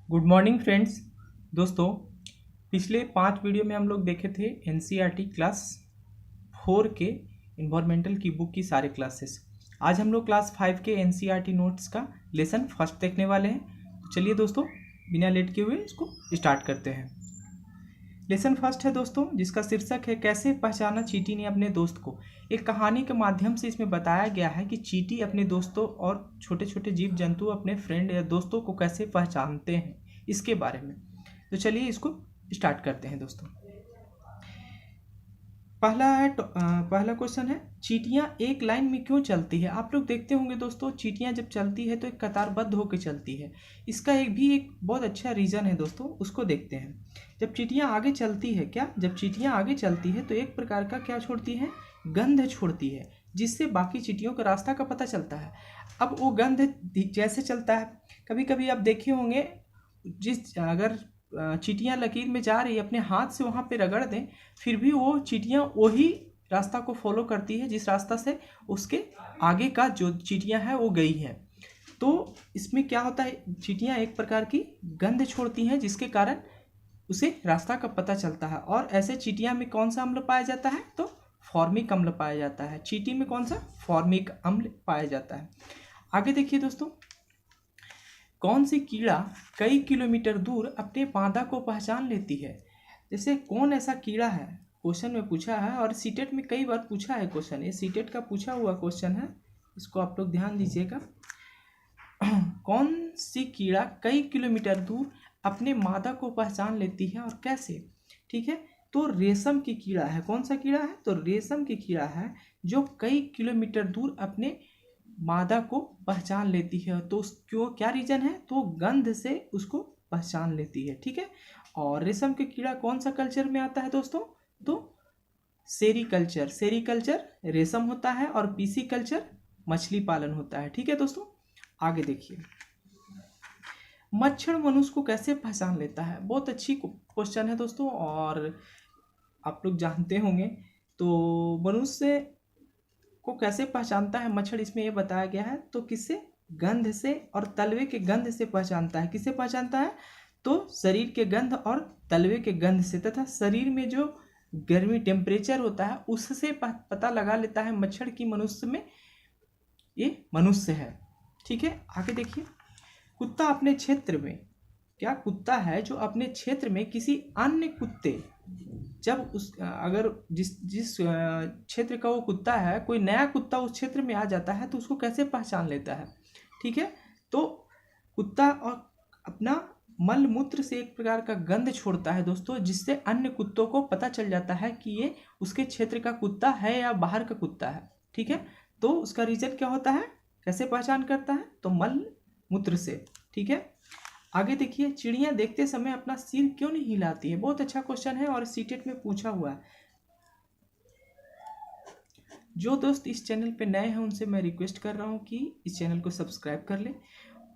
Good morning friends. दोस्तों, पिछले 5 video में हम लोग देखे थे एनसीईआरटी क्लास 4 के इन्वायरमेंटल की बुक की सारे क्लासेस। आज हम लोग क्लास 5 के एनसीईआरटी नोट्स का लेसन फर्स्ट देखने वाले हैं। तो चलिए दोस्तों, बिना लेट के हुए इसको स्टार्ट करते हैं। लेसन फर्स्ट है दोस्तों, जिसका शीर्षक है कैसे पहचाना चींटी ने अपने दोस्त को। एक कहानी के माध्यम से इसमें बताया गया है कि चींटी अपने दोस्तों और छोटे छोटे जीव जंतु अपने फ्रेंड या दोस्तों को कैसे पहचानते हैं, इसके बारे में। तो चलिए इसको स्टार्ट करते हैं दोस्तों। पहला क्वेश्चन है, चींटियां एक लाइन में क्यों चलती है। आप लोग देखते होंगे दोस्तों, चींटियां जब चलती है तो एक कतारबद्ध होकर चलती है। इसका एक बहुत अच्छा रीज़न है दोस्तों, उसको देखते हैं। जब चींटियां आगे चलती है जब चींटियां आगे चलती है तो एक प्रकार का क्या छोड़ती है, गंध छोड़ती है, जिससे बाकी चींटियों का रास्ता का पता चलता है। अब वो गंध जैसे चलता है, कभी कभी आप देखे होंगे, अगर चींटियां लकीर में जा रही है, अपने हाथ से वहाँ पे रगड़ दें, फिर भी वो चींटियां वही रास्ता को फॉलो करती है जिस रास्ता से उसके आगे का जो चींटियां है वो गई है। तो इसमें क्या होता है, चींटियां एक प्रकार की गंध छोड़ती हैं जिसके कारण उसे रास्ता का पता चलता है। और ऐसे चींटियां में कौन सा अम्ल पाया जाता है, तो फॉर्मिक अम्ल पाया जाता है। चींटी में कौन सा, फॉर्मिक अम्ल पाया जाता है। आगे देखिए दोस्तों, कौन सी कीड़ा कई किलोमीटर दूर अपने बाधा को पहचान लेती है। जैसे कौन ऐसा कीड़ा है, क्वेश्चन में पूछा है और सीटेट में कई बार पूछा है क्वेश्चन। ये सीटेट का पूछा हुआ क्वेश्चन है, इसको आप लोग ध्यान दीजिएगा। कौन सी कीड़ा कई किलोमीटर दूर अपने मादा को पहचान लेती है और कैसे। ठीक है, तो रेशम की कीड़ा है। कौन सा कीड़ा है, तो रेशम की कीड़ा है जो कई किलोमीटर दूर अपने मादा को पहचान लेती है। तो क्यों, क्या रीजन है, तो गंध से उसको पहचान लेती है। ठीक है, और रेशम के कीड़ा कौन सा कल्चर में आता है दोस्तों, तो सेरीकल्चर। सेरीकल्चर रेशम होता है और पीसी कल्चर मछली पालन होता है। ठीक है दोस्तों, आगे देखिए, मच्छर मनुष्य को कैसे पहचान लेता है। बहुत अच्छी क्वेश्चन है दोस्तों, और आप लोग जानते होंगे। तो मनुष्य को कैसे पहचानता है मच्छर, इसमें ये बताया गया है। तो किससे, गंध से और तलवे के गंध से पहचानता है। किससे पहचानता है, तो शरीर के गंध और तलवे के गंध से, तथा शरीर में जो गर्मी टेम्परेचर होता है उससे पता लगा लेता है मच्छर की मनुष्य में ये मनुष्य है। ठीक है, आगे देखिए, कुत्ता अपने क्षेत्र में, क्या कुत्ता है जो अपने क्षेत्र में किसी अन्य कुत्ते, जब उस अगर जिस क्षेत्र का वो कुत्ता है, कोई नया कुत्ता उस क्षेत्र में आ जाता है तो उसको कैसे पहचान लेता है। ठीक है, तो कुत्ता और अपना मल मूत्र से एक प्रकार का गंध छोड़ता है दोस्तों, जिससे अन्य कुत्तों को पता चल जाता है कि ये उसके क्षेत्र का कुत्ता है या बाहर का कुत्ता है। ठीक है, तो उसका रीजन क्या होता है, कैसे पहचान करता है, तो मल मूत्र से। ठीक है, आगे देखिए, चिड़िया देखते समय अपना सिर क्यों नहीं हिलाती है। बहुत अच्छा क्वेश्चन है और सीटेट में पूछा हुआ है। जो दोस्त इस चैनल पे नए हैं उनसे मैं रिक्वेस्ट कर रहा हूँ कि इस चैनल को सब्सक्राइब कर लें।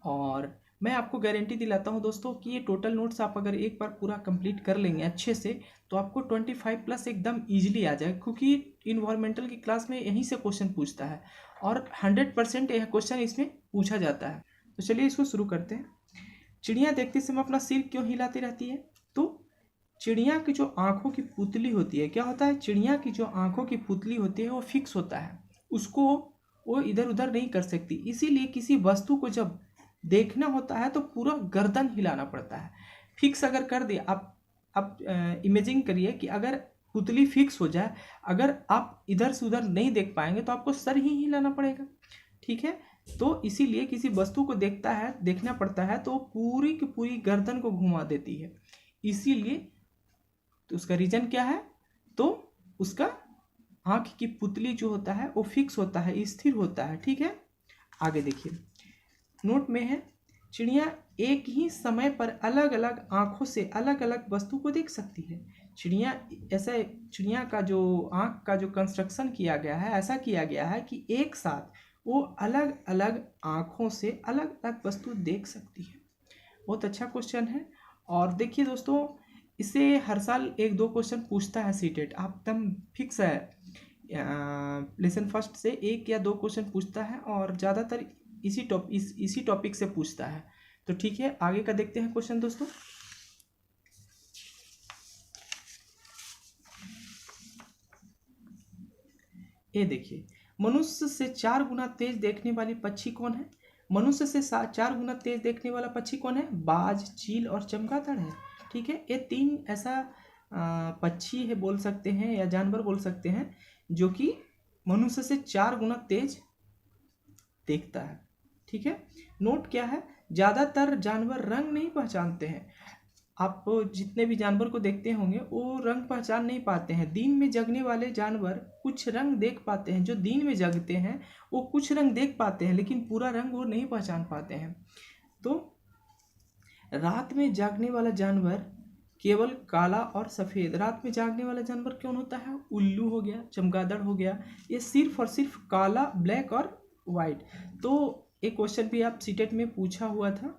और मैं आपको गारंटी दिलाता हूँ दोस्तों कि ये टोटल नोट्स आप अगर एक बार पूरा कंप्लीट कर लेंगे अच्छे से, तो आपको 25+ एकदम ईजिली आ जाए, क्योंकि इन्वायरमेंटल की क्लास में यहीं से क्वेश्चन पूछता है और 100% यह क्वेश्चन इसमें पूछा जाता है। तो चलिए इसको शुरू करते हैं। चिड़िया देखते समय अपना सिर क्यों हिलाती रहती है, तो चिड़िया की जो आंखों की पुतली होती है, क्या होता है, चिड़िया की जो आंखों की पुतली होती है वो फिक्स होता है, उसको वो इधर उधर नहीं कर सकती। इसीलिए किसी वस्तु को जब देखना होता है तो पूरा गर्दन हिलाना पड़ता है। फिक्स अगर कर दिया, आप इमेजिन करिए कि अगर पुतली फिक्स हो जाए, अगर आप इधर से उधर नहीं देख पाएंगे तो आपको सर ही हिलाना पड़ेगा। ठीक है, तो इसीलिए किसी वस्तु को देखना पड़ता है तो पूरी की पूरी गर्दन को घुमा देती है। इसीलिए तो उसका रीजन क्या है, तो उसका आंख की पुतली जो होता है वो फिक्स होता है, स्थिर होता है। ठीक है, आगे देखिए, नोट में है, चिड़िया एक ही समय पर अलग अलग आंखों से अलग अलग वस्तु को देख सकती है। चिड़िया का जो आंख का जो कंस्ट्रक्शन किया गया है, ऐसा किया गया है कि एक साथ वो अलग अलग आँखों से अलग अलग वस्तु देख सकती है। बहुत अच्छा क्वेश्चन है। और देखिए दोस्तों, इसे हर साल 1-2 क्वेश्चन पूछता है सीटेट, आप एकदम फिक्स है। लेसन फर्स्ट से 1 या 2 क्वेश्चन पूछता है और ज़्यादातर इसी टॉपिक से पूछता है। तो ठीक है, आगे का देखते हैं क्वेश्चन दोस्तों। ये देखिए, मनुष्य से 4 गुना तेज देखने वाली पक्षी कौन है? मनुष्य से 4 गुना तेज देखने वाला पक्षी कौन है? बाज, चील और चमगादड़ है। ठीक है, ये 3 ऐसा पक्षी है बोल सकते हैं या जानवर बोल सकते हैं जो कि मनुष्य से 4 गुना तेज देखता है। ठीक है, नोट क्या है, ज़्यादातर जानवर रंग नहीं पहचानते हैं। आप जितने भी जानवर को देखते होंगे वो रंग पहचान नहीं पाते हैं। दिन में जगने वाले जानवर कुछ रंग देख पाते हैं, जो दिन में जगते हैं वो कुछ रंग देख पाते हैं लेकिन पूरा रंग वो नहीं पहचान पाते हैं। तो रात में जागने वाला जानवर केवल काला और सफ़ेद। रात में जागने वाला जानवर कौन होता है? उल्लू हो गया, चमगादड़ हो गया, ये सिर्फ और सिर्फ काला, ब्लैक और वाइट। तो एक क्वेश्चन भी आप सीटेट में पूछा हुआ था।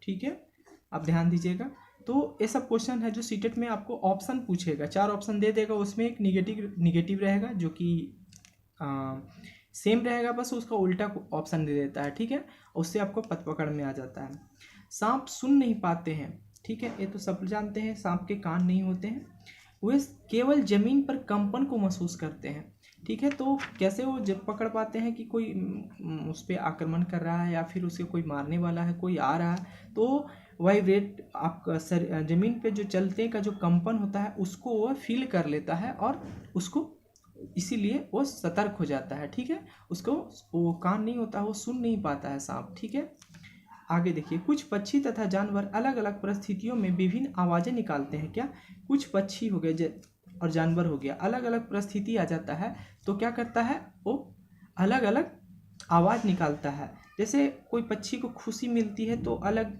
ठीक है, आप ध्यान दीजिएगा। तो ये सब क्वेश्चन है जो सीटेट में आपको ऑप्शन पूछेगा, 4 ऑप्शन दे देगा, उसमें एक निगेटिव रहेगा जो कि सेम रहेगा, बस उसका उल्टा ऑप्शन दे देता है। ठीक है, उससे आपको पद पकड़ में आ जाता है। सांप सुन नहीं पाते हैं। ठीक है, ये तो सब जानते हैं, सांप के कान नहीं होते हैं, वे केवल जमीन पर कंपन को महसूस करते हैं। ठीक है, तो कैसे वो जब पकड़ पाते हैं कि कोई उस पर आक्रमण कर रहा है या फिर उसे कोई मारने वाला है, कोई आ रहा है, तो वाइब्रेट आपका जमीन पे जो चलते का जो कंपन होता है उसको वह फील कर लेता है और उसको इसीलिए वो सतर्क हो जाता है। ठीक है, उसको वो कान नहीं होता, वो सुन नहीं पाता है सांप। ठीक है, आगे देखिए, कुछ पक्षी तथा जानवर अलग अलग परिस्थितियों में विभिन्न आवाज़ें निकालते हैं। क्या? कुछ पक्षी हो गए और जानवर हो गया, अलग अलग परिस्थिति आ जाता है तो क्या करता है, वो अलग अलग आवाज़ निकालता है। जैसे कोई पक्षी को खुशी मिलती है तो अलग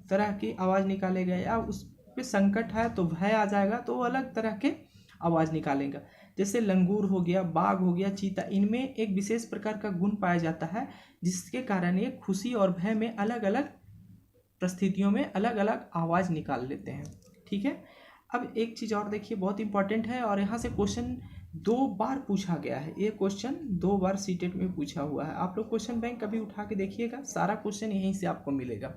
तरह की आवाज़ निकालेगा, या उस पर संकट है तो भय आ जाएगा तो वो अलग तरह के आवाज़ निकालेगा। जैसे लंगूर हो गया, बाघ हो गया, चीता, इनमें एक विशेष प्रकार का गुण पाया जाता है जिसके कारण ये खुशी और भय में अलग अलग परिस्थितियों में अलग अलग आवाज़ निकाल लेते हैं। ठीक है, अब एक चीज़ और देखिए, बहुत इंपॉर्टेंट है और यहाँ से क्वेश्चन 2 बार पूछा गया है। ये क्वेश्चन 2 बार सीटेट में पूछा हुआ है। आप लोग क्वेश्चन बैंक कभी उठा के देखिएगा, सारा क्वेश्चन यहीं से आपको मिलेगा।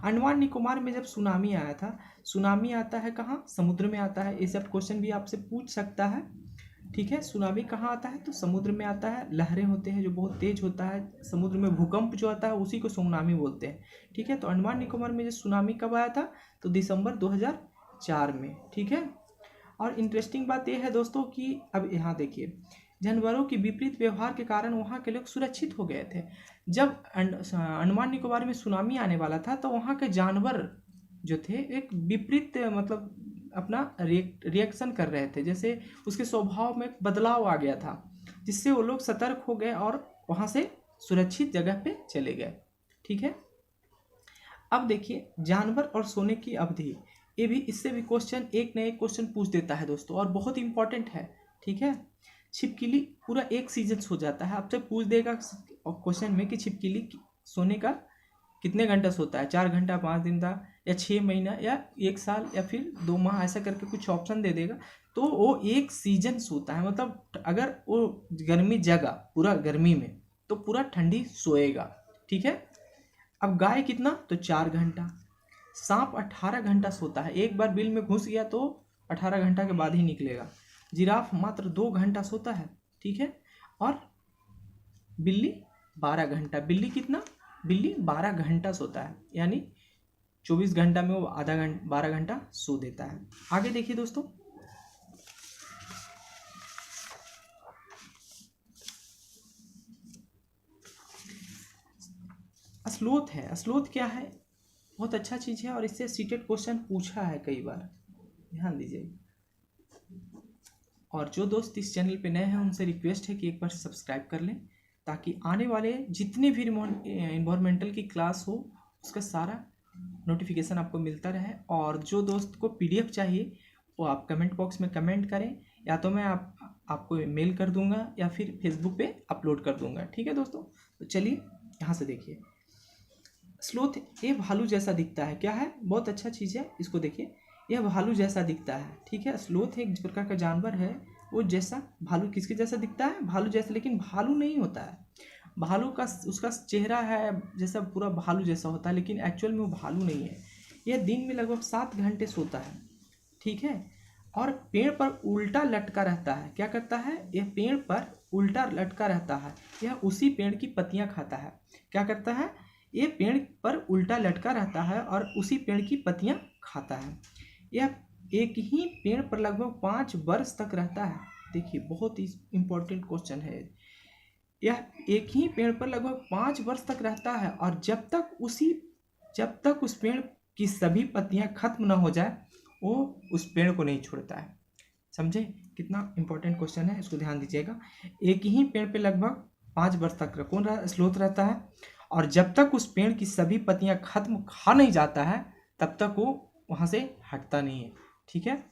अंडमान निकोबार में जब सुनामी आया था, सुनामी आता है कहाँ? समुद्र में आता है। ये सब क्वेश्चन भी आपसे पूछ सकता है। ठीक है, सुनामी कहाँ आता है? तो समुद्र में आता है। लहरें होते हैं जो बहुत तेज होता है, समुद्र में भूकंप जो आता है उसी को सुनामी बोलते हैं। ठीक है, तो अंडमान निकोबार में जो सुनामी कब आया था? तो दिसंबर 2004 में। ठीक है, और इंटरेस्टिंग बात यह है दोस्तों कि अब यहाँ देखिए, जानवरों की विपरीत व्यवहार के कारण वहाँ के लोग सुरक्षित हो गए थे। जब अंडमान निकोबार में सुनामी आने वाला था तो वहाँ के जानवर जो थे एक विपरीत मतलब अपना रिएक्शन कर रहे थे, जैसे उसके स्वभाव में बदलाव आ गया था, जिससे वो लोग सतर्क हो गए और वहाँ से सुरक्षित जगह पे चले गए। ठीक है, अब देखिए, जानवर और सोने की अवधि, ये भी इससे भी क्वेश्चन एक न एक क्वेश्चन पूछ देता है दोस्तों, और बहुत इंपॉर्टेंट है। ठीक है, छिपकली पूरा एक सीजन सो जाता है, आपसे पूछ देगा क्वेश्चन में कि छिपकली सोने का कितने घंटा सोता है, 4 घंटा, 5 दिन का, या 6 महीना, या 1 साल, या फिर 2 माह, ऐसा करके कुछ ऑप्शन दे देगा। तो वो एक सीजन सोता है, मतलब अगर वो गर्मी जगा पूरा गर्मी में तो पूरा ठंडी सोएगा। ठीक है, अब गाय कितना? तो 4 घंटा। सांप 18 घंटा सोता है, एक बार बिल में घुस गया तो 18 घंटा के बाद ही निकलेगा। जिराफ मात्र 2 घंटा सोता है। ठीक है, और बिल्ली 12 घंटा। बिल्ली कितना? बिल्ली 12 घंटा सोता है, यानी 24 घंटा में वो आधा घंटा 12 घंटा सो देता है। आगे देखिए दोस्तों, स्लोथ है। स्लोथ क्या है? बहुत अच्छा चीज़ है और इससे सीटेड क्वेश्चन पूछा है कई बार, ध्यान दीजिए। और जो दोस्त इस चैनल पे नए हैं उनसे रिक्वेस्ट है कि एक बार सब्सक्राइब कर लें, ताकि आने वाले जितने भी इन्वायरमेंटल की क्लास हो उसका सारा नोटिफिकेशन आपको मिलता रहे। और जो दोस्त को PDF चाहिए वो आप कमेंट बॉक्स में कमेंट करें, या तो मैं आपको मेल कर दूंगा या फिर फेसबुक पे अपलोड कर दूंगा। ठीक है दोस्तों, तो चलिए यहाँ से देखिए, स्लोथ ये भालू जैसा दिखता है। क्या है? बहुत अच्छा चीज़ है, इसको देखिए, यह भालू जैसा दिखता है। ठीक है, स्लोथ एक प्रकार का जानवर है, वो जैसा भालू किसके जैसा दिखता है? भालू जैसा, लेकिन भालू नहीं होता है भालू का उसका चेहरा है जैसा पूरा भालू जैसा होता है, लेकिन एक्चुअल में वो भालू नहीं है। यह दिन में लगभग 7 घंटे सोता है, ठीक है। और पेड़ पर उल्टा लटका रहता है। क्या करता है? यह पेड़ पर उल्टा लटका रहता है। यह उसी पेड़ की पत्तियां खाता है। क्या करता है? ये पेड़ पर उल्टा लटका रहता है और उसी पेड़ की पत्तियां खाता है। यह एक ही पेड़ पर लगभग 5 वर्ष तक रहता है। देखिए, बहुत ही इंपॉर्टेंट क्वेश्चन है। यह एक ही पेड़ पर लगभग 5 वर्ष तक रहता है और जब तक उस पेड़ की सभी पत्तियां खत्म ना हो जाए वो उस पेड़ को नहीं छोड़ता है। समझे? कितना इंपॉर्टेंट क्वेश्चन है, इसको ध्यान दीजिएगा। एक ही पेड़ पे लगभग 5 वर्ष तक कौन स्लोथ रहता है, और जब तक उस पेड़ की सभी पत्तियां खत्म खा नहीं जाता है तब तक वो वहां से हटता नहीं है, ठीक है।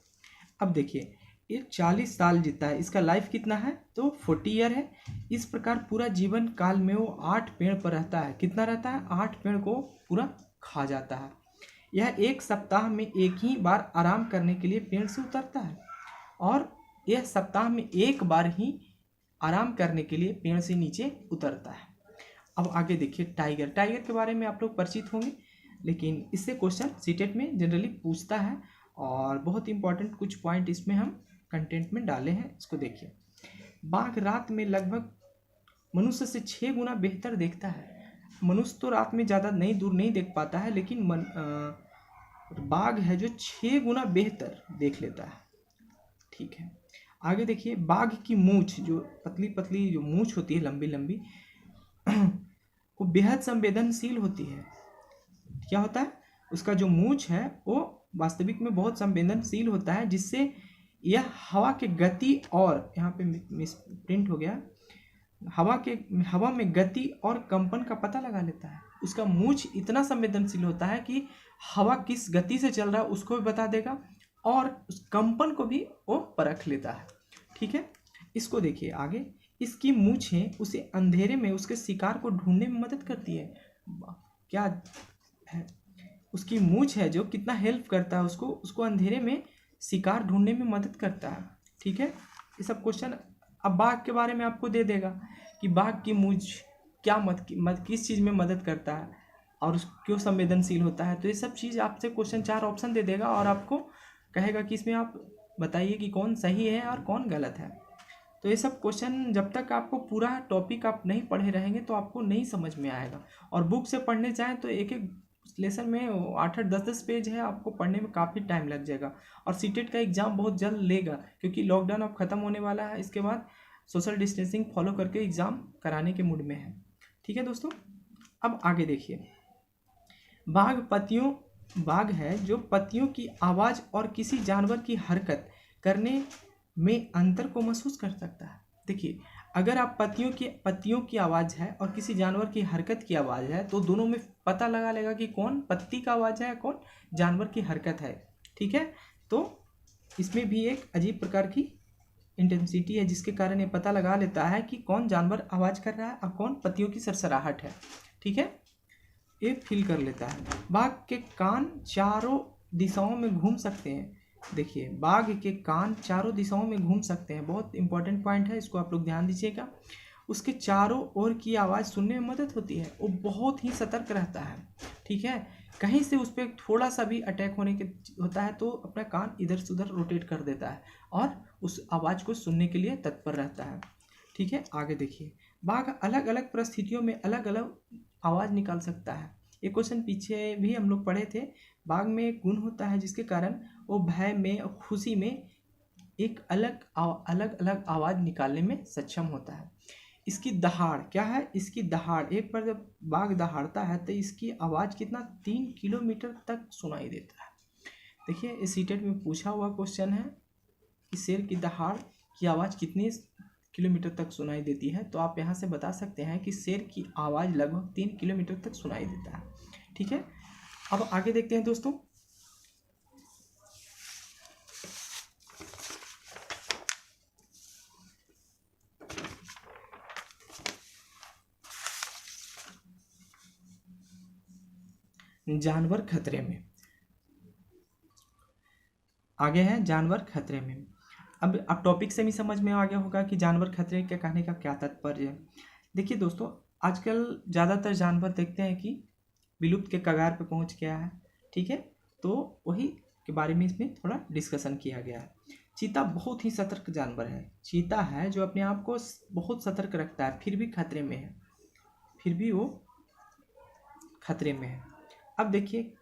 अब देखिए, ये 40 साल जीता है। इसका लाइफ कितना है? तो 40 ईयर है। इस प्रकार पूरा जीवन काल में वो 8 पेड़ पर रहता है। कितना रहता है? 8 पेड़ को पूरा खा जाता है। यह एक सप्ताह में एक ही बार आराम करने के लिए पेड़ से उतरता है और यह सप्ताह में एक बार ही आराम करने के लिए पेड़ से नीचे उतरता है। अब आगे देखिए, टाइगर। टाइगर के बारे में आप लोग परिचित होंगे, लेकिन इससे क्वेश्चन सीटेट में जनरली पूछता है और बहुत इंपॉर्टेंट कुछ पॉइंट इसमें हम कंटेंट में डाले हैं। इसको देखिए, बाघ रात में लगभग मनुष्य से 6 गुना बेहतर देखता है। मनुष्य तो रात में ज़्यादा दूर नहीं देख पाता है, लेकिन बाघ है जो 6 गुना बेहतर देख लेता है, ठीक है। आगे देखिए, बाघ की मूंछ, जो पतली पतली जो मूंछ होती है, लंबी लंबी, वो बेहद संवेदनशील होती है। क्या होता है? उसका जो मूंछ है वो वास्तविक में बहुत संवेदनशील होता है, जिससे यह हवा के गति और, यहाँ पे मिस प्रिंट हो गया, हवा में गति और कंपन का पता लगा लेता है। उसका मूंछ इतना संवेदनशील होता है कि हवा किस गति से चल रहा है उसको भी बता देगा और उस कंपन को भी वो परख लेता है, ठीक है। इसको देखिए आगे, इसकी मूंछें उसे अंधेरे में उसके शिकार को ढूंढने में मदद करती है। क्या है? उसकी मूंछ है जो कितना हेल्प करता है उसको अंधेरे में शिकार ढूंढने में मदद करता है, ठीक है। ये सब क्वेश्चन अब बाघ के बारे में आपको दे देगा कि बाघ की मूंछ क्या किस चीज़ में मदद करता है और क्यों संवेदनशील होता है। तो ये सब चीज़ आपसे क्वेश्चन 4 ऑप्शन दे देगा और आपको कहेगा कि इसमें आप बताइए कि कौन सही है और कौन गलत है। तो ये सब क्वेश्चन जब तक आपको पूरा टॉपिक आप नहीं पढ़े रहेंगे तो आपको नहीं समझ में आएगा। और बुक से पढ़ने जाएँ तो एक एक लेसन में 8-8 10-10 पेज है, आपको पढ़ने में काफ़ी टाइम लग जाएगा। और सीटेट का एग्ज़ाम बहुत जल्द लेगा, क्योंकि लॉकडाउन अब ख़त्म होने वाला है। इसके बाद सोशल डिस्टेंसिंग फॉलो करके एग्ज़ाम कराने के मूड में है, ठीक है दोस्तों। अब आगे देखिए, बाघ है जो पत्तियों की आवाज़ और किसी जानवर की हरकत करने में अंतर को महसूस कर सकता है। देखिए, अगर आप पत्तियों की आवाज़ है और किसी जानवर की हरकत की आवाज़ है तो दोनों में पता लगा लेगा कि कौन पत्ती का आवाज़ है, कौन जानवर की हरकत है, ठीक है। तो इसमें भी एक अजीब प्रकार की इंटेंसिटी है जिसके कारण ये पता लगा लेता है कि कौन जानवर आवाज़ कर रहा है और कौन पत्तियों की सरसराहट है, ठीक है। ये फील कर लेता है। बाघ के कान चारों दिशाओं में घूम सकते हैं। देखिए, बाघ के कान चारों दिशाओं में घूम सकते हैं। बहुत इंपॉर्टेंट पॉइंट है, इसको आप लोग ध्यान दीजिएगा। उसके चारों ओर की आवाज़ सुनने में मदद होती है। वो बहुत ही सतर्क रहता है, ठीक है। कहीं से उस पर थोड़ा सा भी अटैक होने के होता है तो अपना कान इधर से उधर रोटेट कर देता है और उस आवाज़ को सुनने के लिए तत्पर रहता है, ठीक है। आगे देखिए, बाघ अलग अलग परिस्थितियों में अलग अलग आवाज़ निकाल सकता है। ये क्वेश्चन पीछे भी हम लोग पढ़े थे। बाघ में एक गुण होता है जिसके कारण वो भय में और खुशी में एक अलग अलग आवाज़ निकालने में सक्षम होता है। इसकी दहाड़ क्या है? इसकी दहाड़, एक बार जब बाघ दहाड़ता है तो इसकी आवाज़ कितना 3 किलोमीटर तक सुनाई देता है। देखिए, इस सीटेट में पूछा हुआ क्वेश्चन है कि शेर की दहाड़ की आवाज़ कितनी किलोमीटर तक सुनाई देती है। तो आप यहाँ से बता सकते हैं कि शेर की आवाज़ लगभग 3 किलोमीटर तक सुनाई देता है, ठीक है। अब आगे देखते हैं दोस्तों। जानवर खतरे में। आगे है जानवर खतरे में। अब टॉपिक से भी समझ में आ गया होगा कि जानवर खतरे के कहने का क्या तात्पर्य है। देखिए दोस्तों, आजकल ज़्यादातर जानवर देखते हैं कि विलुप्त के कगार पे पहुंच गया है, ठीक है। तो वही के बारे में इसमें थोड़ा डिस्कशन किया गया है। चीता बहुत ही सतर्क जानवर है। चीता है जो अपने आप को बहुत सतर्क रखता है, फिर भी खतरे में है, फिर भी वो खतरे में है। अब देखिए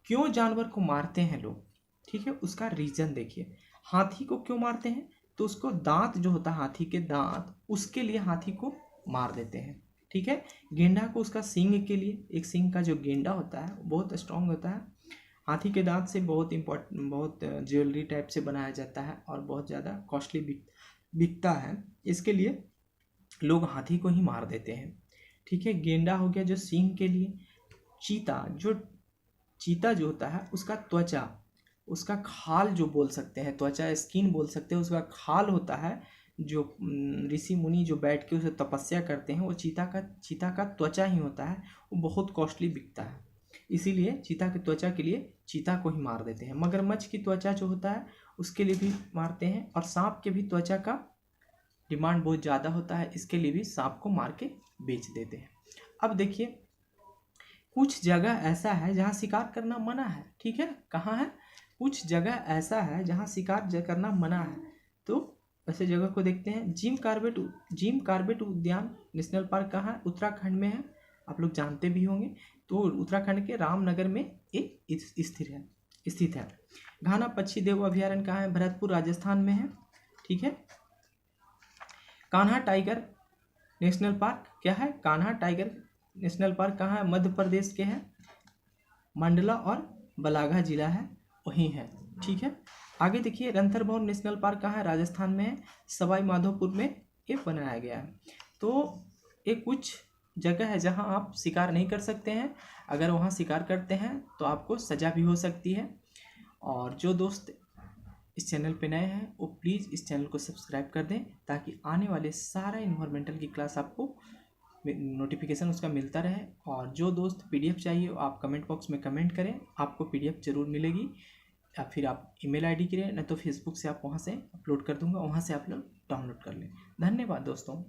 क्यों जानवर को मारते हैं लोग, ठीक है, उसका रीज़न देखिए। हाथी को क्यों मारते हैं, तो उसको दांत जो होता है हाथी के दांत, उसके लिए हाथी को मार देते हैं, ठीक है। गेंडा को उसका सींग के लिए, एक सींग का जो गेंडा होता है बहुत स्ट्रांग होता है। हाथी के दांत से बहुत बहुत ज्वेलरी टाइप से बनाया जाता है और बहुत ज़्यादा कॉस्टली बिकता है, इसके लिए लोग हाथी को ही मार देते हैं, ठीक है। गेंडा हो गया जो सींग के लिए। चीता जो होता है उसका त्वचा, उसका खाल जो बोल सकते हैं, त्वचा स्किन बोल सकते हैं, उसका खाल होता है जो ऋषि मुनि जो बैठ के उसे तपस्या करते हैं, वो चीता का त्वचा ही होता है, वो बहुत कॉस्टली बिकता है। इसीलिए चीता की त्वचा के लिए चीता को ही मार देते हैं। मगरमच्छ की त्वचा जो होता है उसके लिए भी मारते हैं, और सांप के भी त्वचा का डिमांड बहुत ज़्यादा होता है, इसके लिए भी सांप को मार के बेच देते हैं। अब देखिए कुछ जगह ऐसा है जहाँ शिकार करना मना है, ठीक है। कहाँ है, कुछ जगह ऐसा है जहाँ शिकार करना मना है। तो ऐसे जगह को देखते हैं। जिम कॉर्बेट उद्यान नेशनल पार्क कहाँ है, उत्तराखंड में है, आप लोग जानते भी होंगे। तो उत्तराखंड के रामनगर में एक स्थित है। घाना पक्षी देव अभयारण्य कहाँ है, भरतपुर राजस्थान में है, ठीक है। कान्हा टाइगर नेशनल पार्क क्या है, कान्हा टाइगर नेशनल पार्क कहाँ है, मध्य प्रदेश के हैं, मंडला और बलाघा जिला है, वहीं है, ठीक है। आगे देखिए रणथंभौर नेशनल पार्क कहाँ है, राजस्थान में है, सवाई माधोपुर में ये बनाया गया है। तो ये कुछ जगह है जहाँ आप शिकार नहीं कर सकते हैं। अगर वहाँ शिकार करते हैं तो आपको सज़ा भी हो सकती है। और जो दोस्त इस चैनल पे नए हैं वो प्लीज़ इस चैनल को सब्सक्राइब कर दें, ताकि आने वाले सारा इन्वायरमेंटल की क्लास आपको नोटिफिकेशन उसका मिलता रहे। और जो दोस्त पीडीएफ चाहिए वो आप कमेंट बॉक्स में कमेंट करें, आपको पीडीएफ ज़रूर मिलेगी। या फिर आप ईमेल आईडी करें, नहीं तो फेसबुक से आप वहाँ से अपलोड कर दूंगा, वहाँ से आप लोग डाउनलोड कर लें। धन्यवाद दोस्तों।